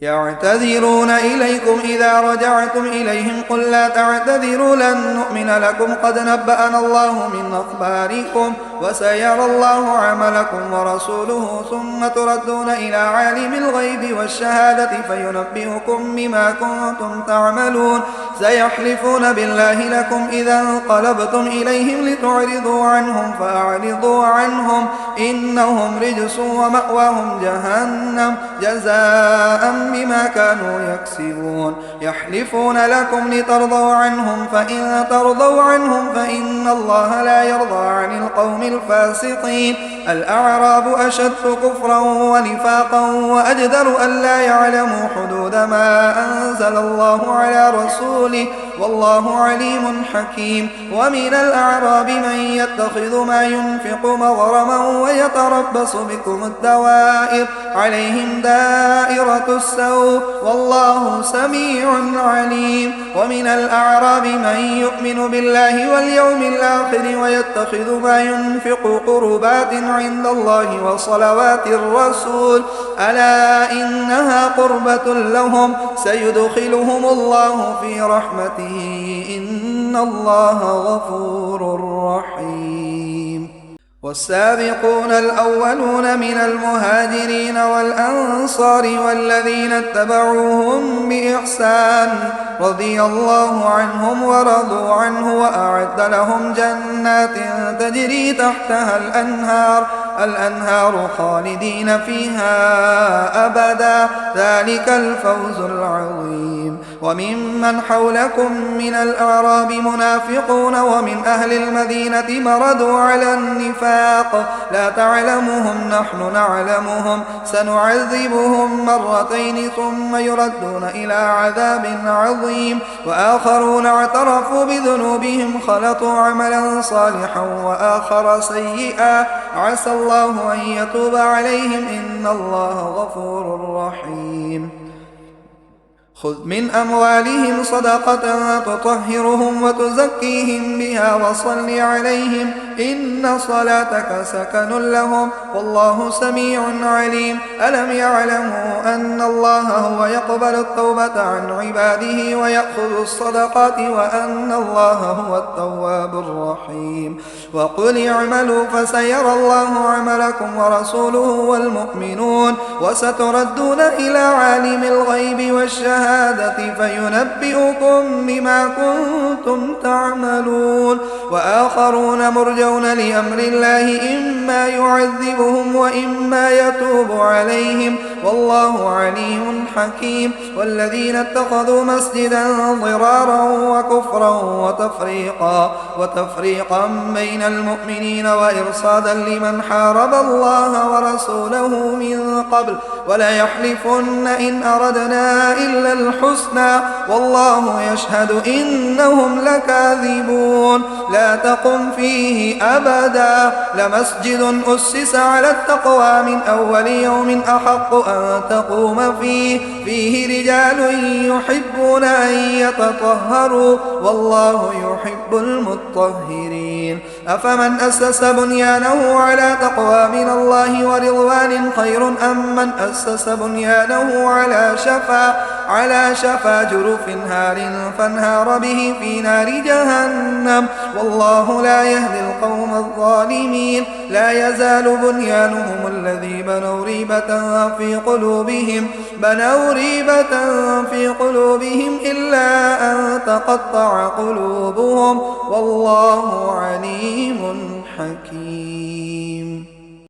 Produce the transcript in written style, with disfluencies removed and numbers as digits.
يعتذرون إليكم إذا رجعتم إليهم قل لا تعتذروا لن نؤمن لكم قد نبأنا الله من أخباركم وسيرى الله عملكم ورسوله ثم تردون إلى عالم الغيب والشهادة فينبئكم بما كنتم تعملون سيحلفون بالله لكم إذا انقلبتم إليهم لتعرضوا عنهم فأعرضوا عنهم إنهم رجس ومأواهم جهنم جزاء بما كانوا يكسبون يحلفون لكم لترضوا عنهم فإن ترضوا عنهم فإن الله لا يرضى عن القوم الفاسقين الأعراب أشد كفرا ونفاقا وأجدر أن لا يعلموا حدود ما أنزل الله على رسوله والله عليم حكيم ومن الأعراب من يتخذ ما ينفق مغرما ويتربص بكم الدوائر عليهم دائرة السوء والله سميع عليم ومن الأعراب من يؤمن بالله واليوم الآخر ويتخذ ما ينفق قربات عند الله وصلوات الرسول ألا إنها قربة لهم سيدخلهم الله في رحمته إن الله غفور رحيم والسابقون الأولون من المهاجرين والأنصار والذين اتبعوهم بإحسان رضي الله عنهم ورضوا عنه وأعد لهم جنات تجري تحتها الأنهار خالدين فيها أبدا ذلك الفوز العظيم وممن حولكم من الأعراب منافقون ومن أهل المدينة مردوا على النفاق لا تعلمهم نحن نعلمهم سنعذبهم مرتين ثم يردون إلى عذاب عظيم وآخرون اعترفوا بذنوبهم خلطوا عملا صالحا وآخر سيئا عسى الله أن يتوب عليهم إن الله غفور رحيم خذ من أموالهم صدقة تطهرهم وتزكيهم بها وصل عليهم إن صلاتك سكن لهم والله سميع عليم ألم يعلموا أن الله هو يقبل التوبة عن عباده ويأخذ الصدقات وأن الله هو التواب الرحيم وقل اعملوا فسيرى الله عملكم ورسوله والمؤمنون وستردون إلى عالم الغيب والشهادة فينبئكم بما كنتم تعملون وآخرون مرجون لأمر الله إما يعذبهم وإما يتوب عليهم والله عليم حكيم والذين اتخذوا مسجدا ضرارا وكفرا وتفريقا بين المؤمنين وإرصادا لمن حارب الله ورسوله من قبل ولا يحلفن إن أردنا إلا الحسنى والله يشهد إنهم لكاذبون لا تقم فيه أبدا لمسجد أسس على التقوى من أول يوم أحق أن تقوم فيه رجال يحبون أن يتطهروا والله يحب المطهرين أفمن أسس بنيانه على تقوى من الله ورضوان خير أم من أسس بنيانه على شفا جرف هار فانهار به في نار جهنم والله لا يهدي القوم الظالمين لا يزال بنيانهم الذي بنوا ريبة في قلوبهم إلا أن تقطع قلوبهم والله عليم حكيم.